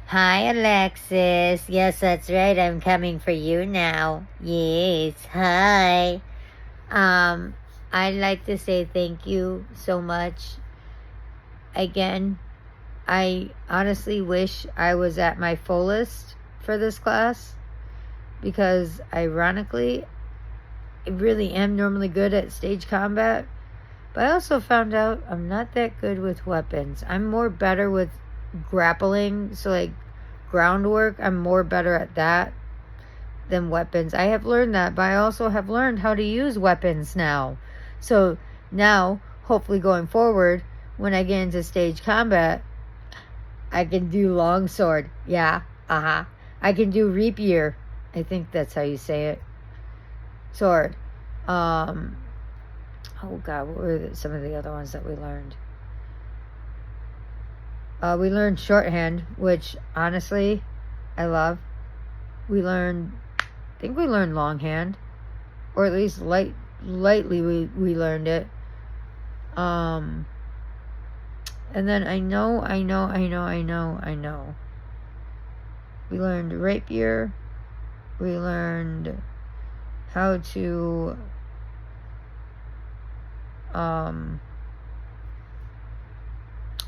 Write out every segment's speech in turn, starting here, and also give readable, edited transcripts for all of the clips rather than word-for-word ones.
Hi, Alexis. Yes, that's right. I'm coming for you now. Yes. Hi. Um, I'd like to say thank you so much. Again, I honestly wish I was at my fullest for this class because, ironically, I really am normally good at stage combat. But I also found out I'm not that good with weapons. I'm more better with grappling. So, like, groundwork, I'm more better at that than weapons. I have learned that, but I also have learned how to use weapons now. So now, hopefully going forward, when I get into stage combat, I can do longsword. Yeah, I can do rapier. I think that's how you say it. Sword. Oh God, what were some of the other ones that we learned? We learned shorthand, which honestly, I love. I think we learned longhand, or at least lightly we learned it. And then I know. We learned rapier. We learned how to I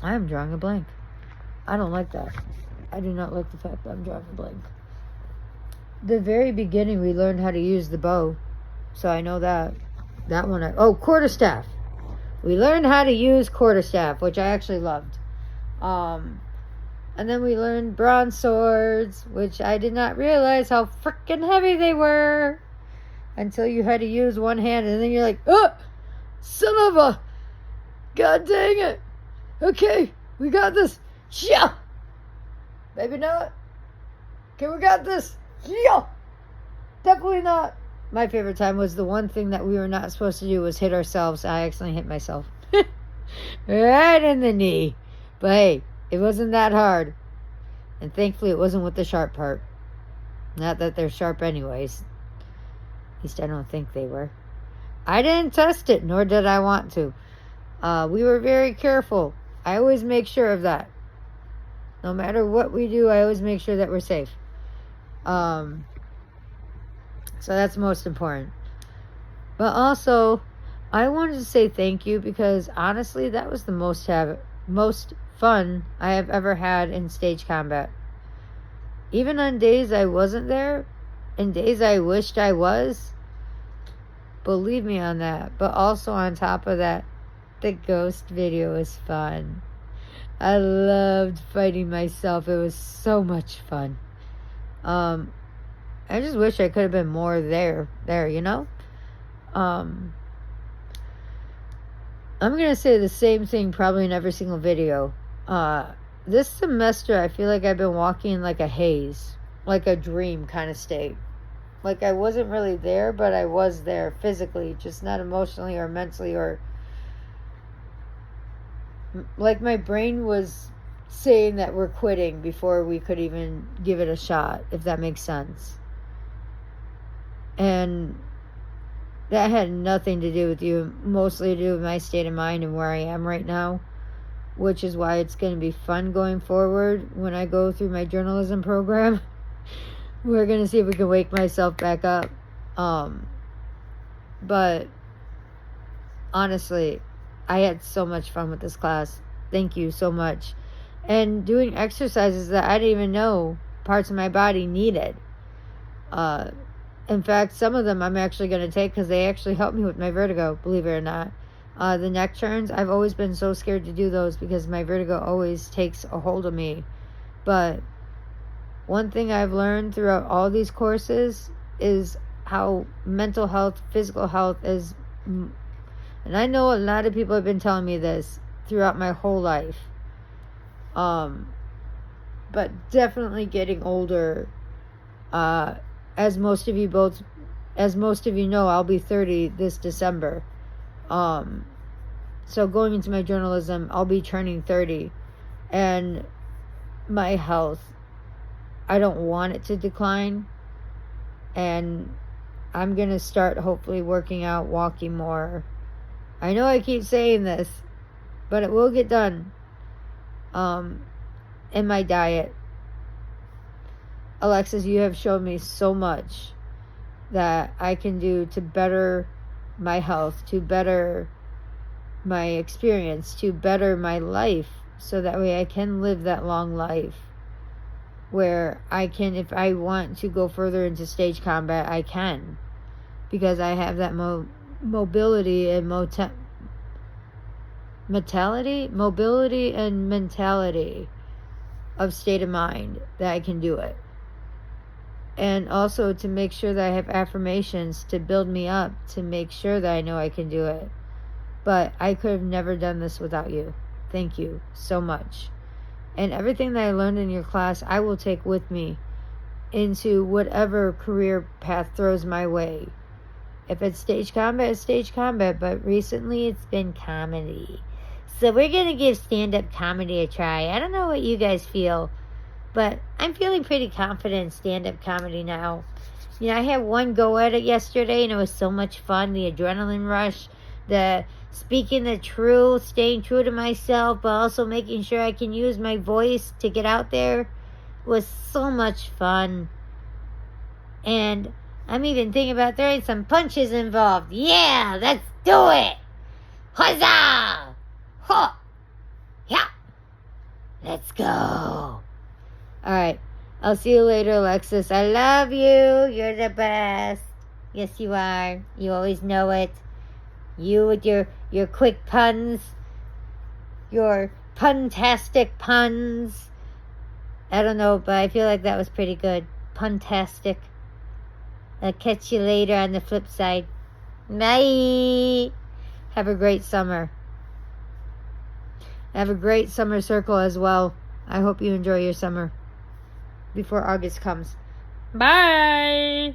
am drawing a blank. I don't like that. I do not like the fact that I'm drawing a blank. The very beginning, we learned how to use the bow. So I know that. That one. Quarterstaff. We learned how to use quarterstaff, which I actually loved. And then we learned bronze swords, which I did not realize how freaking heavy they were until you had to use one hand, and then you're like, oh, son of a, god dang it. Okay, we got this. Yeah. Maybe not. Okay, we got this. Yeah. Definitely not. My favorite time was the one thing that we were not supposed to do was hit ourselves. I accidentally hit myself. Right in the knee. But hey, it wasn't that hard. And thankfully it wasn't with the sharp part. Not that they're sharp anyways. At least I don't think they were. I didn't test it, nor did I want to. We were very careful. I always make sure of that. No matter what we do, I always make sure that we're safe. So that's most important. But also, I wanted to say thank you because honestly, that was the most fun I have ever had in stage combat. Even on days I wasn't there, and days I wished I was, believe me on that. But also on top of that, the ghost video was fun. I loved fighting myself. It was so much fun. I just wish I could have been more there, you know? I'm going to say the same thing probably in every single video. This semester, I feel like I've been walking like a haze, like a dream kind of state. Like I wasn't really there, but I was there physically, just not emotionally or mentally, or like my brain was saying that we're quitting before we could even give it a shot, if that makes sense. And that had nothing to do with you, mostly to do with my state of mind and where I am right now, which is why it's going to be fun going forward when I go through my journalism program. We're going to see if we can wake myself back up. But honestly, I had so much fun with this class. Thank you so much. And doing exercises that I didn't even know parts of my body needed. In fact, some of them I'm actually going to take because they actually help me with my vertigo, believe it or not. The neck turns, I've always been so scared to do those because my vertigo always takes a hold of me. But one thing I've learned throughout all these courses is how mental health, physical health is. And I know a lot of people have been telling me this throughout my whole life. But definitely getting older, as most of you know, I'll be 30 this December. So going into my journalism, I'll be turning 30. And my health, I don't want it to decline. And I'm going to start hopefully working out, walking more. I know I keep saying this, but it will get done. in my diet. Alexis, you have shown me so much that I can do to better my health, to better my experience, to better my life, so that way I can live that long life where I can, if I want to go further into stage combat, I can, because I have that mobility and mobility and mentality of state of mind that I can do it. And also to make sure that I have affirmations to build me up, to make sure that I know I can do it. But I could have never done this without you. Thank you so much. And everything that I learned in your class, I will take with me into whatever career path throws my way. If it's stage combat, it's stage combat. But recently it's been comedy. So we're going to give stand-up comedy a try. I don't know what you guys feel, but I'm feeling pretty confident in stand-up comedy now. You know, I had one go at it yesterday, and it was so much fun. The adrenaline rush, the speaking the truth, staying true to myself, but also making sure I can use my voice to get out there was so much fun. And I'm even thinking about throwing some punches involved. Yeah, let's do it! Huzzah! Huh! Yeah! Let's go! Alright, I'll see you later, Alexis. I love you. You're the best. Yes, you are. You always know it. You with your quick puns. Your puntastic puns. I don't know, but I feel like that was pretty good. Puntastic. I'll catch you later on the flip side. Bye. Have a great summer. Have a great summer circle as well. I hope you enjoy your summer before August comes. Bye.